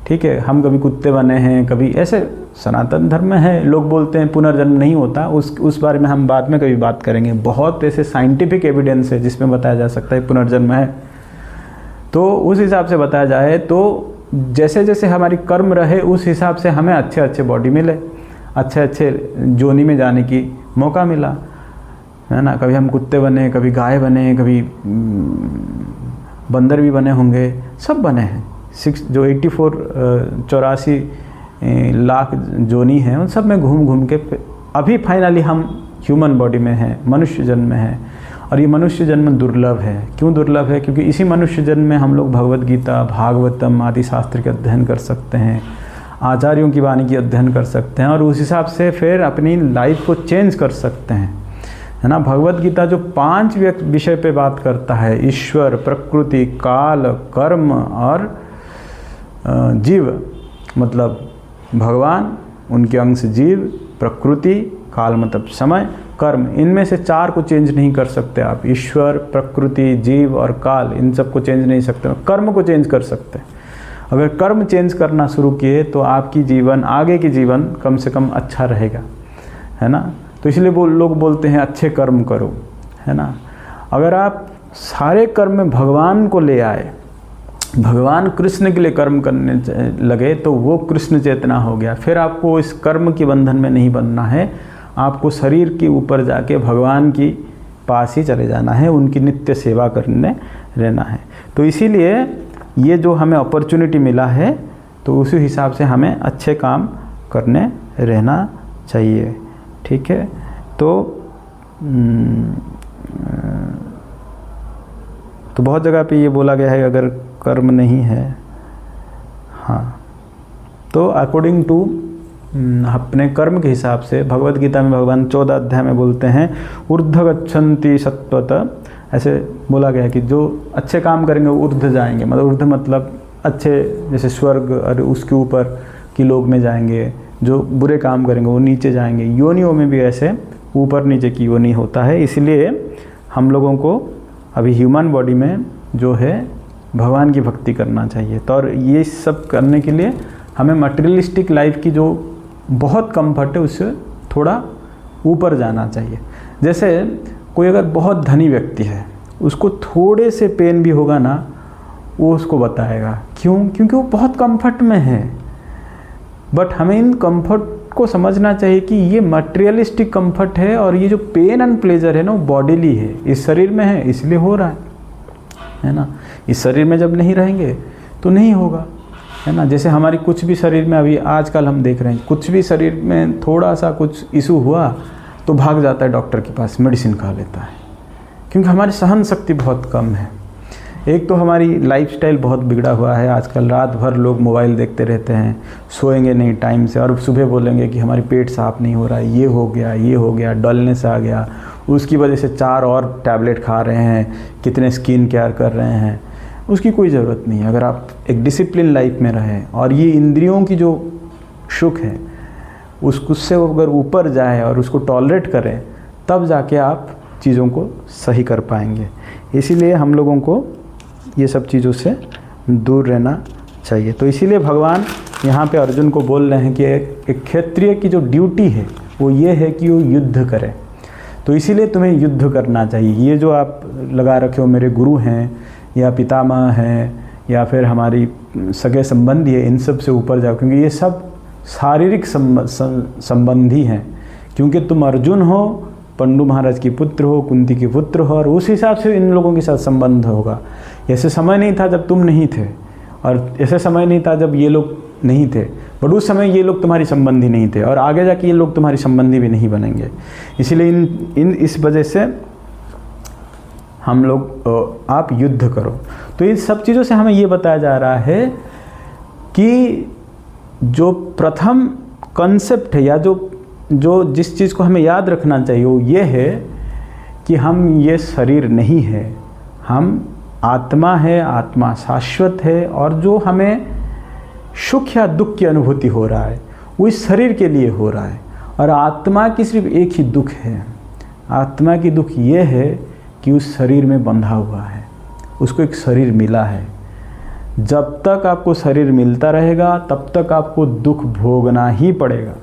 ठीक है। हम कभी कुत्ते बने हैं, कभी ऐसे सनातन धर्म में है, लोग बोलते हैं पुनर्जन्म नहीं होता, उस बारे में हम बाद में कभी बात करेंगे। बहुत ऐसे साइंटिफिक एविडेंस है जिसमें बताया जा सकता है पुनर्जन्म है। तो उस हिसाब से बताया जाए तो जैसे जैसे हमारी कर्म रहे उस हिसाब से हमें अच्छे अच्छे बॉडी मिले, अच्छे अच्छे जोनी में जाने की मौका मिला। है ना। कभी हम कुत्ते बने, कभी गाय बने, कभी बंदर भी बने होंगे, सब बने हैं। 84 लाख जोनी हैं, उन सब में घूम घूम के अभी फाइनली हम ह्यूमन बॉडी में हैं, मनुष्य जन्म में हैं। और ये मनुष्य जन्म दुर्लभ है। क्यों दुर्लभ है? क्योंकि इसी मनुष्य जन्म में हम लोग भगवद गीता, भागवतम आदि शास्त्र के अध्ययन कर सकते हैं, आचार्यों की वाणी की अध्ययन कर सकते हैं और उस हिसाब से फिर अपनी लाइफ को चेंज कर सकते हैं, है ना। भगवद गीता जो 5 विषय पे बात करता है, ईश्वर, प्रकृति, काल, कर्म और जीव, मतलब भगवान, उनके अंश जीव, प्रकृति, काल मतलब समय, कर्म, इनमें से 4 को चेंज नहीं कर सकते आप। ईश्वर, प्रकृति, जीव और काल, इन सब को चेंज नहीं सकते। कर्म को चेंज कर सकते हैं। अगर कर्म चेंज करना शुरू किए तो आपकी जीवन, आगे की जीवन कम से कम अच्छा रहेगा, है ना। तो इसलिए वो लोग बोलते हैं अच्छे कर्म करो, है ना। अगर आप सारे कर्म में भगवान को ले आए, भगवान कृष्ण के लिए कर्म करने लगे, तो वो कृष्ण चेतना हो गया। फिर आपको इस कर्म के बंधन में नहीं बनना है, आपको शरीर के ऊपर जाके भगवान की पास ही चले जाना है, उनकी नित्य सेवा करने रहना है। तो इसीलिए ये जो हमें अपॉर्चुनिटी मिला है, तो उसी हिसाब से हमें अच्छे काम करने रहना चाहिए, ठीक है। तो बहुत जगह पे ये बोला गया है अगर कर्म नहीं है, हाँ, तो अकॉर्डिंग टू अपने कर्म के हिसाब से भगवद गीता में भगवान 14 अध्याय में बोलते हैं, ऊर्ध्व गच्छन्ति सत्वत, ऐसे बोला गया है कि जो अच्छे काम करेंगे वो ऊर्ध्व जाएंगे। मतलब ऊर्ध्व मतलब अच्छे, जैसे स्वर्ग और उसके ऊपर की लोग में जाएंगे। जो बुरे काम करेंगे वो नीचे जाएंगे। योनियों में भी ऐसे ऊपर नीचे की योनि होता है। इसलिए हम लोगों को अभी ह्यूमन बॉडी में जो है भगवान की भक्ति करना चाहिए। तो और ये सब करने के लिए हमें मटेरियलिस्टिक लाइफ की जो बहुत कंफर्ट है उससे थोड़ा ऊपर जाना चाहिए। जैसे कोई अगर बहुत धनी व्यक्ति है, उसको थोड़े से पेन भी होगा ना, वो उसको बताएगा। क्यों? क्योंकि वो बहुत कंफर्ट में है। बट हमें इन कंफर्ट को समझना चाहिए कि ये मटेरियलिस्टिक कंफर्ट है और ये जो पेन एंड प्लेजर है ना, वो बॉडीली है, इस शरीर में है इसलिए हो रहा है ना। इस शरीर में जब नहीं रहेंगे तो नहीं होगा, है ना। जैसे हमारी कुछ भी शरीर में अभी आजकल हम देख रहे हैं, कुछ भी शरीर में थोड़ा सा कुछ इशू हुआ तो भाग जाता है डॉक्टर के पास, मेडिसिन खा लेता है, क्योंकि हमारी सहन शक्ति बहुत कम है। एक तो हमारी लाइफस्टाइल बहुत बिगड़ा हुआ है। आजकल रात भर लोग मोबाइल देखते रहते हैं, सोएंगे नहीं टाइम से, और सुबह बोलेंगे कि हमारी पेट साफ़ नहीं हो रहा है, ये हो गया, डलनेस आ गया, उसकी वजह से 4 और टैबलेट खा रहे हैं, कितने स्किन केयर कर रहे हैं। उसकी कोई ज़रूरत नहीं है। अगर आप एक डिसिप्लिन लाइफ में रहें और ये इंद्रियों की जो सुख है उससे अगर ऊपर जाए और उसको टॉलरेट करें, तब जाके आप चीज़ों को सही कर पाएंगे। इसीलिए हम लोगों को ये सब चीज़ों से दूर रहना चाहिए। तो इसीलिए भगवान यहाँ पे अर्जुन को बोल रहे हैं कि एक क्षत्रिय की जो ड्यूटी है वो ये है कि वो युद्ध करे। तो इसीलिए तुम्हें युद्ध करना चाहिए। ये जो आप लगा रखे हो मेरे गुरु हैं या पितामह हैं या फिर हमारी सगे संबंधी है, इन सब से ऊपर जाओ, क्योंकि ये सब शारीरिक संबंधी हैं। क्योंकि तुम अर्जुन हो, पंडु महाराज की पुत्र हो, कुंती के पुत्र हो, और उस हिसाब से इन लोगों के साथ संबंध होगा। ऐसे समय नहीं था जब तुम नहीं थे, और ऐसे समय नहीं था जब ये लोग नहीं थे, बट उस समय ये लोग तुम्हारी संबंधी नहीं थे, और आगे जाके ये लोग तुम्हारी संबंधी भी नहीं बनेंगे। इसीलिए इस वजह से हम लोग आप युद्ध करो। तो इन सब चीज़ों से हमें ये बताया जा रहा है कि जो प्रथम कॉन्सेप्ट है या जो जिस चीज़ को हमें याद रखना चाहिए वो ये है कि हम ये शरीर नहीं है, हम आत्मा है, आत्मा शाश्वत है, और जो हमें सुख या दुख की अनुभूति हो रहा है वो इस शरीर के लिए हो रहा है। और आत्मा की सिर्फ एक ही दुख है, आत्मा की दुख ये है कि उस शरीर में बंधा हुआ है, उसको एक शरीर मिला है। जब तक आपको शरीर मिलता रहेगा तब तक आपको दुख भोगना ही पड़ेगा,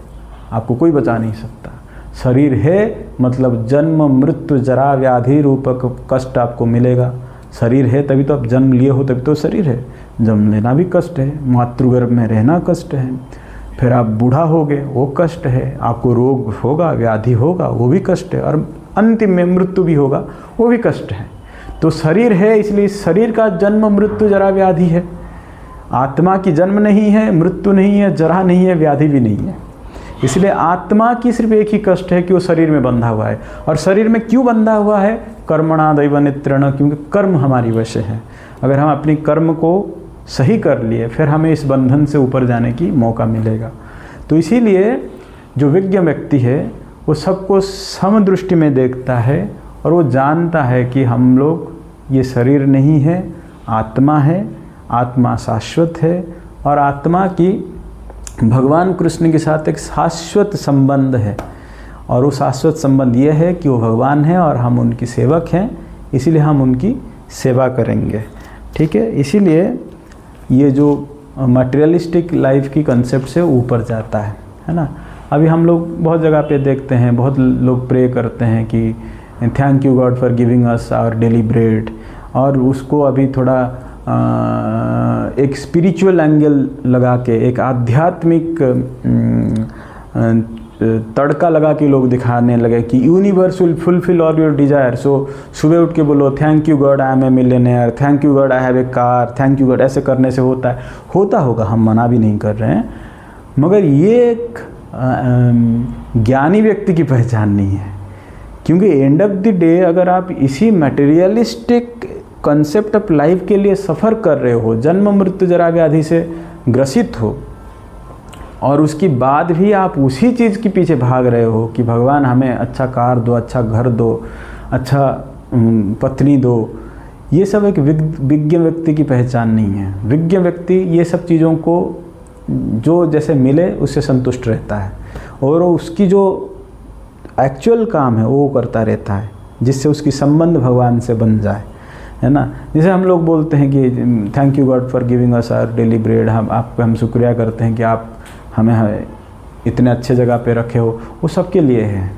आपको कोई बचा नहीं सकता। शरीर है मतलब जन्म मृत्यु जरा व्याधि रूपक कष्ट आपको मिलेगा। शरीर है तभी तो आप जन्म लिए हो, तभी तो शरीर है। जन्म लेना भी कष्ट है, मातृगर्भ में रहना कष्ट है, फिर आप बूढ़ा होगे वो कष्ट है, आपको रोग होगा, व्याधि होगा वो भी कष्ट है, और अंतिम में मृत्यु भी होगा, वो भी कष्ट है। तो शरीर है, इसलिए शरीर का जन्म मृत्यु जरा व्याधि है। आत्मा की जन्म नहीं है, मृत्यु नहीं है, जरा नहीं है, व्याधि भी नहीं है। इसलिए आत्मा की सिर्फ एक ही कष्ट है कि वो शरीर में बंधा हुआ है। और शरीर में क्यों बंधा हुआ है? कर्मणा दैव नित्रण, क्योंकि कर्म हमारी वश है। अगर हम अपनी कर्म को सही कर लिए फिर हमें इस बंधन से ऊपर जाने की मौका मिलेगा। तो इसीलिए जो विज्ञ व्यक्ति है वो सबको समदृष्टि में देखता है और वो जानता है कि हम लोग, ये शरीर नहीं है, आत्मा है, आत्मा शाश्वत है और आत्मा की भगवान कृष्ण के साथ एक शाश्वत संबंध है। और वो शाश्वत संबंध ये है कि वो भगवान है और हम उनकी सेवक हैं, इसीलिए हम उनकी सेवा करेंगे। ठीक है, इसीलिए ये जो मटेरियलिस्टिक लाइफ की कंसेप्ट से ऊपर जाता है ना। अभी हम लोग बहुत जगह पे देखते हैं, बहुत लोग प्रे करते हैं कि thank you God for giving us our daily bread, और उसको अभी थोड़ा एक स्पिरिचुअल एंगल लगा के, एक आध्यात्मिक तड़का लगा के लोग दिखाने लगे कि universe will fulfil all your desire. So सुबह उठ के बोलो thank you God I am a millionaire, thank you God I have a car, thank you God. ऐसे करने से होता होगा, हम मना भी नहीं कर रहे हैं, मगर ये एक ज्ञानी व्यक्ति की पहचान नहीं है। क्योंकि एंड ऑफ द डे अगर आप इसी मटेरियलिस्टिक कंसेप्ट ऑफ लाइफ के लिए सफ़र कर रहे हो, जन्म मृत्यु जरा व्याधि से ग्रसित हो, और उसके बाद भी आप उसी चीज़ के पीछे भाग रहे हो कि भगवान हमें अच्छा कार दो, अच्छा घर दो, अच्छा पत्नी दो, ये सब एक विज्ञ व्यक्ति की पहचान नहीं है। विज्ञ व्यक्ति ये सब चीज़ों को जो जैसे मिले उससे संतुष्ट रहता है और उसकी जो एक्चुअल काम है वो करता रहता है, जिससे उसकी संबंध भगवान से बन जाए, है ना। जैसे हम लोग बोलते हैं कि thank you God for giving us our daily bread, हम शुक्रिया करते हैं कि आप हमें इतने अच्छे जगह पे रखे हो, वो सबके लिए है।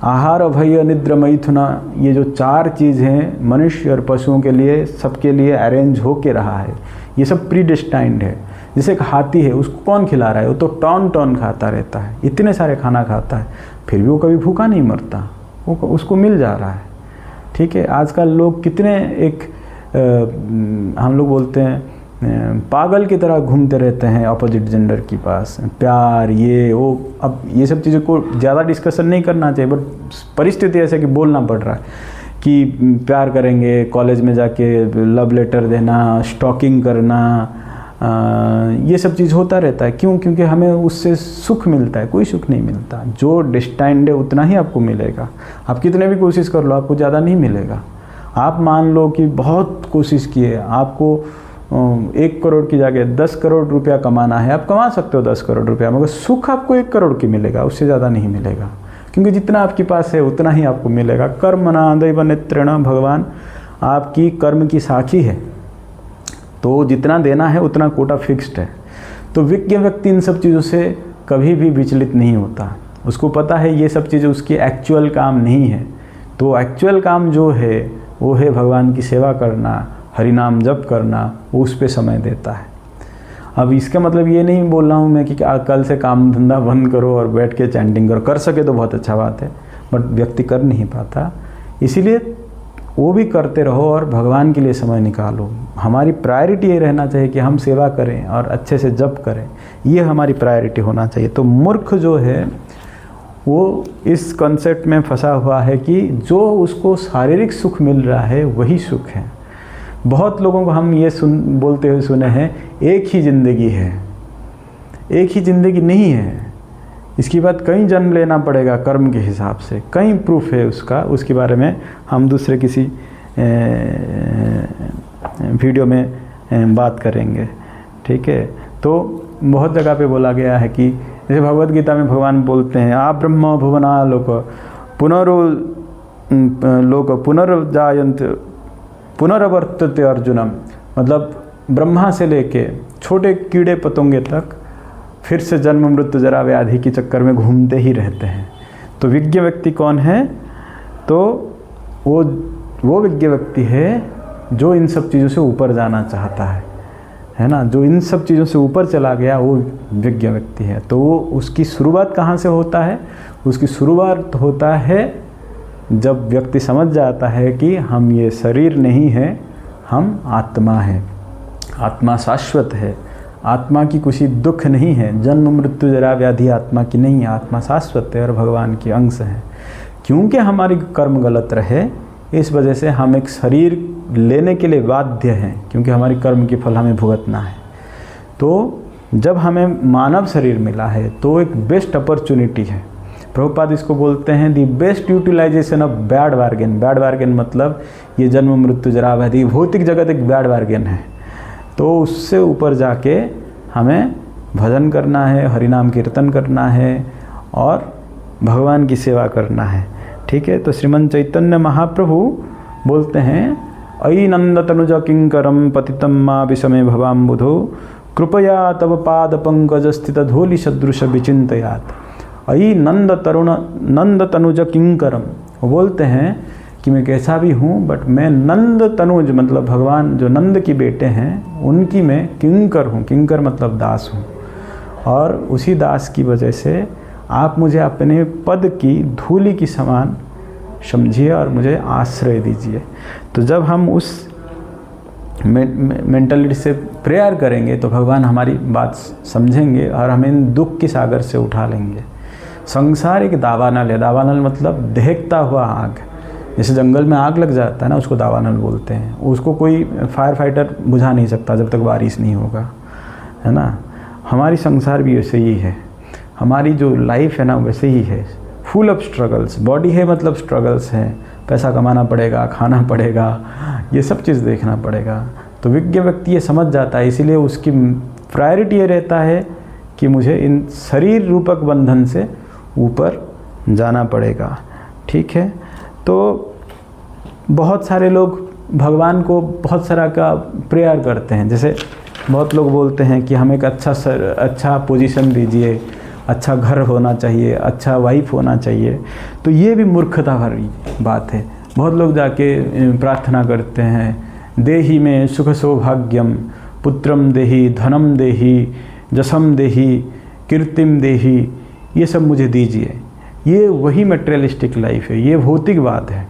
आहार, अभय, निद्रा, मैथुना, ये जो 4 चीज़ हैं मनुष्य और पशुओं के लिए, सबके लिए अरेंज हो के रहा है। ये सब प्रीडिस्टाइंड है। जैसे एक हाथी है, उसको कौन खिला रहा है? वो तो टॉन खाता रहता है, इतने सारे खाना खाता है, फिर भी वो कभी भूखा नहीं मरता, वो उसको मिल जा रहा है। ठीक है, आजकल लोग कितने हम लोग बोलते हैं पागल की तरह घूमते रहते हैं अपोजिट जेंडर के पास, प्यार ये वो। अब ये सब चीज़ों को ज़्यादा डिस्कशन नहीं करना चाहिए, बट परिस्थिति ऐसे कि बोलना पड़ रहा है कि प्यार करेंगे, कॉलेज में जाके लव लेटर देना, स्टॉकिंग करना, ये सब चीज़ होता रहता है। क्यों? क्योंकि हमें उससे सुख मिलता है, कोई सुख नहीं मिलता। जो डेस्टाइन्ड है उतना ही आपको मिलेगा। आप कितने भी कोशिश कर लो, आपको ज़्यादा नहीं मिलेगा। आप मान लो कि बहुत कोशिश किए, आपको 1 करोड़ की जगह 10 करोड़ रुपया कमाना है, आप कमा सकते हो 10 करोड़ रुपया, मगर सुख आपको 1 करोड़ की मिलेगा, उससे ज़्यादा नहीं मिलेगा। क्योंकि जितना आपके पास है उतना ही आपको मिलेगा। कर्मणा दैव नित्रेण, भगवान आपकी कर्म की साक्षी है, तो जितना देना है उतना कोटा फिक्स्ड है। तो विज्ञ व्यक्ति इन सब चीज़ों से कभी भी विचलित नहीं होता। उसको पता है ये सब चीज़ें उसकी एक्चुअल काम नहीं है। तो एक्चुअल काम जो है वो है भगवान की सेवा करना, हरि नाम जप करना, वो उस पर समय देता है। अब इसका मतलब ये नहीं बोल रहा हूँ मैं कि कल से काम धंधा बंद करो और बैठ के चैंटिंग करो। कर सके तो बहुत अच्छा बात है, बट व्यक्ति कर नहीं पाता, इसीलिए वो भी करते रहो और भगवान के लिए समय निकालो। हमारी प्रायोरिटी ये रहना चाहिए कि हम सेवा करें और अच्छे से जप करें, ये हमारी प्रायोरिटी होना चाहिए। तो मूर्ख जो है वो इस कॉन्सेप्ट में फंसा हुआ है कि जो उसको शारीरिक सुख मिल रहा है वही सुख है। बहुत लोगों को हम ये बोलते हुए सुने हैं एक ही ज़िंदगी है। एक ही ज़िंदगी नहीं है, इसकी बात कहीं जन्म लेना पड़ेगा कर्म के हिसाब से। कहीं प्रूफ है उसका, उसके बारे में हम दूसरे किसी वीडियो में बात करेंगे। ठीक है, तो बहुत जगह पे बोला गया है कि जैसे भगवद गीता में भगवान बोलते हैं आ ब्रह्म भुवना लोक पुनर्जायन्त पुनर्वर्तते अर्जुनम, मतलब ब्रह्मा से लेके छोटे कीड़े पतंगे तक फिर से जन्म मृत्यु जरा व्याधि के चक्कर में घूमते ही रहते हैं। तो विज्ञ व्यक्ति कौन है? तो वो विज्ञ व्यक्ति है जो इन सब चीज़ों से ऊपर जाना चाहता है ना। जो इन सब चीज़ों से ऊपर चला गया वो विज्ञ व्यक्ति है। तो वो उसकी शुरुआत कहाँ से होता है? उसकी शुरुआत होता है जब व्यक्ति समझ जाता है कि हम ये शरीर नहीं है, हम आत्मा है, आत्मा शाश्वत है, आत्मा की कुछ दुख नहीं है, जन्म मृत्यु जरा व्याधि आत्मा की नहीं है, आत्मा शाश्वत है और भगवान की अंश है। क्योंकि हमारी कर्म गलत रहे, इस वजह से हम एक शरीर लेने के लिए बाध्य हैं, क्योंकि हमारी कर्म की फल हमें भुगतना है। तो जब हमें मानव शरीर मिला है तो एक बेस्ट अपॉर्चुनिटी है। प्रभुपाद इसको बोलते हैं the best utilization of bad bargain. Bad bargain मतलब ये जन्म मृत्यु जरा व्याधि, भौतिक जगत एक बैड बार्गेन है। तो उससे ऊपर जाके हमें भजन करना है, हरिनाम कीर्तन करना है और भगवान की सेवा करना है। ठीक है। तो श्रीमन चैतन्य महाप्रभु बोलते हैं अयि नंद तनुज किंकरम पतितम मा विषमे भवाम्बुधो कृपया तव पाद पंकज स्थित धूलि सदृश विचिंतयात। अयि नंद तनुज किंकरम, वो बोलते हैं कि मैं कैसा भी हूँ बट मैं नंद तनुज मतलब भगवान जो नंद की बेटे हैं उनकी मैं किंकर हूँ। किंकर मतलब दास हूँ, और उसी दास की वजह से आप मुझे अपने पद की धूलि की समान समझिए और मुझे आश्रय दीजिए। तो जब हम उस मेंटलिटी से प्रेयर करेंगे तो भगवान हमारी बात समझेंगे और हमें इन दुख के सागर से उठा लेंगे। संसार एक दावानल है। दावानल मतलब दहकता हुआ आग। जैसे जंगल में आग लग जाता है ना, उसको दावानल बोलते हैं। उसको कोई फायर फाइटर बुझा नहीं सकता जब तक बारिश नहीं होगा, है ना। हमारी संसार भी वैसे ही है, हमारी जो लाइफ है ना वैसे ही है, फुल ऑफ स्ट्रगल्स। बॉडी है मतलब स्ट्रगल्स हैं, पैसा कमाना पड़ेगा, खाना पड़ेगा, ये सब चीज़ देखना पड़ेगा। तो विज्ञ व्यक्ति ये समझ जाता है, इसीलिए उसकी प्रायोरिटी ये रहता है कि मुझे इन शरीर रूपक बंधन से ऊपर जाना पड़ेगा। ठीक है। तो बहुत सारे लोग भगवान को बहुत सारा का प्रेयर करते हैं। जैसे बहुत लोग बोलते हैं कि हमें एक अच्छा पोजीशन दीजिए, अच्छा घर होना चाहिए, अच्छा वाइफ होना चाहिए। तो ये भी मूर्खता भरी बात है। बहुत लोग जाके प्रार्थना करते हैं देहि में सुख सौभाग्यम, पुत्रम देहि, धनम देहि, जसम देहि, कीर्तिम देहि, ये सब मुझे दीजिए। ये वही मटेरियलिस्टिक लाइफ है, ये भौतिकवाद है।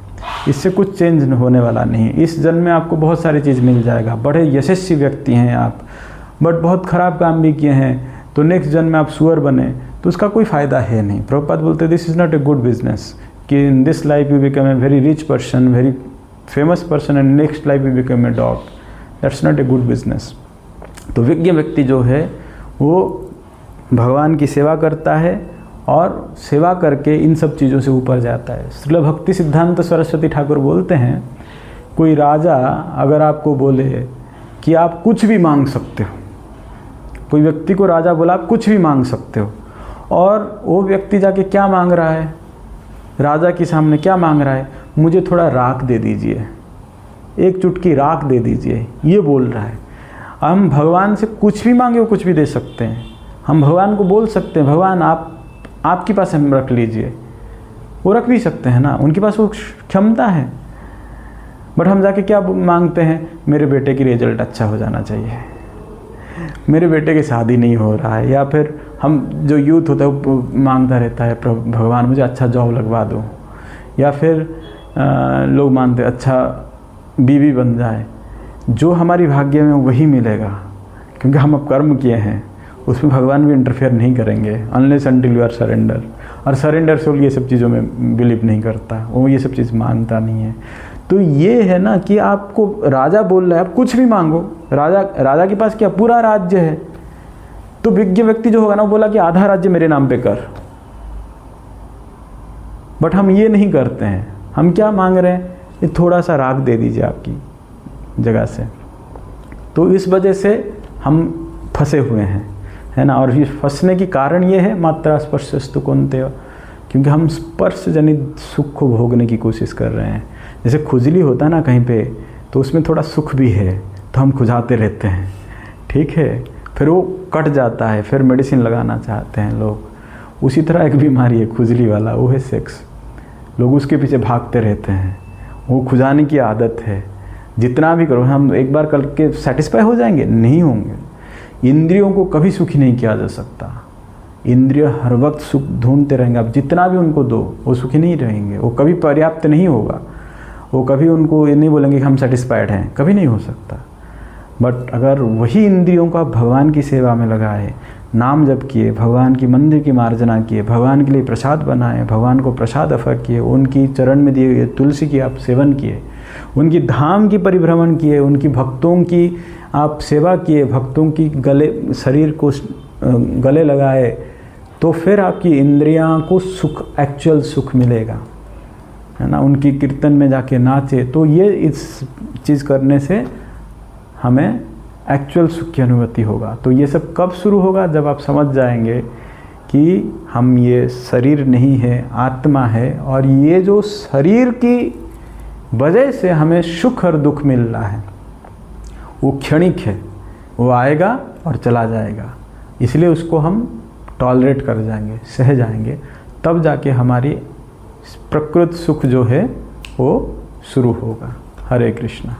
इससे कुछ चेंज होने वाला नहीं है। इस जन्म में आपको बहुत सारी चीज़ मिल जाएगा, बड़े यशस्वी व्यक्ति हैं आप, बट बहुत ख़राब काम भी किए हैं तो नेक्स्ट जन्म में आप सुअर बने तो उसका कोई फ़ायदा है नहीं। प्रभुपाद बोलते this is not a good business कि in this life you become a very rich person, very famous person, and next life you become a dog. That's not a good business. तो विज्ञ व्यक्ति जो है वो भगवान की सेवा करता है और सेवा करके इन सब चीज़ों से ऊपर जाता है। श्रील भक्ति सिद्धांत सरस्वती ठाकुर बोलते हैं कोई राजा अगर आपको बोले कि आप कुछ भी मांग सकते हो, कोई व्यक्ति को राजा बोला आप कुछ भी मांग सकते हो, और वो व्यक्ति जाके क्या मांग रहा है, राजा के सामने क्या मांग रहा है, मुझे थोड़ा राख दे दीजिए, एक चुटकी राख दे दीजिए, ये बोल रहा है। हम भगवान से कुछ भी मांगे वो कुछ भी दे सकते हैं। हम भगवान को बोल सकते हैं भगवान आपके पास हम रख लीजिए, वो रख भी सकते हैं ना, उनके पास वो क्षमता है। बट हम जाके क्या मांगते हैं, मेरे बेटे की रिजल्ट अच्छा हो जाना चाहिए, मेरे बेटे की शादी नहीं हो रहा है, या फिर हम जो यूथ होता है वो मांगता रहता है भगवान मुझे अच्छा जॉब लगवा दो, या फिर लोग मानते अच्छा बीवी बन जाए। जो हमारी भाग्य में वही मिलेगा, क्योंकि हम अब कर्म किए हैं, उसमें भगवान भी इंटरफेयर नहीं करेंगे unless until you are surrender. और सरेंडर सोल ये सब चीज़ों में बिलीव नहीं करता, वो ये सब चीज़ मानता नहीं है। तो ये है ना कि आपको राजा बोल रहा है आप कुछ भी मांगो, राजा के पास क्या पूरा राज्य है। तो विज्ञ व्यक्ति जो होगा ना वो बोला कि आधा राज्य मेरे नाम पे कर। बट हम ये नहीं करते हैं, हम क्या मांग रहे हैं, ये थोड़ा सा राख दे दीजिए आपकी जगह से। तो इस वजह से हम फंसे हुए हैं, है ना। और ये फंसने की कारण ये है मात्रा स्पर्शस्तु कौन्तेय, क्योंकि हम स्पर्श जनित सुख को भोगने की कोशिश कर रहे हैं। जैसे खुजली होता है ना कहीं पे, तो उसमें थोड़ा सुख भी है तो हम खुजाते रहते हैं, ठीक है। फिर वो कट जाता है, फिर मेडिसिन लगाना चाहते हैं लोग। उसी तरह एक बीमारी है खुजली वाला, वो है सेक्स। लोग उसके पीछे भागते रहते हैं, वो खुजाने की आदत है। जितना भी करो, हम एक बार करके सेटिस्फाई हो जाएंगे, नहीं होंगे। इंद्रियों को कभी सुखी नहीं किया जा सकता, इंद्रिय हर वक्त सुख ढूंढते रहेंगे, आप जितना भी उनको दो वो सुखी नहीं रहेंगे, वो कभी पर्याप्त नहीं होगा, वो कभी उनको ये नहीं बोलेंगे कि हम सेटिस्फाइड हैं, कभी नहीं हो सकता। बट अगर वही इंद्रियों को आप भगवान की सेवा में लगाए, नाम जप किए, भगवान की मंदिर की मार्जना किए, भगवान के लिए प्रसाद बनाए, भगवान को प्रसाद अर्पण किए, उनकी चरण में दिए हुए तुलसी की आप सेवन किए, उनकी धाम की परिभ्रमण किए, उनकी भक्तों की आप सेवा किए, भक्तों की गले शरीर को गले लगाए, तो फिर आपकी इंद्रियां को सुख, एक्चुअल सुख मिलेगा, है ना। उनकी कीर्तन में जाके नाचे, तो ये इस चीज़ करने से हमें एक्चुअल सुख की अनुभूति होगा। तो ये सब कब शुरू होगा? जब आप समझ जाएंगे कि हम ये शरीर नहीं है, आत्मा है, और ये जो शरीर की वजह से हमें सुख और दुख मिल रहा है वो क्षणिक है, वो आएगा और चला जाएगा, इसलिए उसको हम टॉलरेट कर जाएंगे, सह जाएंगे, तब जाके हमारी प्रकृत सुख जो है वो शुरू होगा। हरे कृष्णा।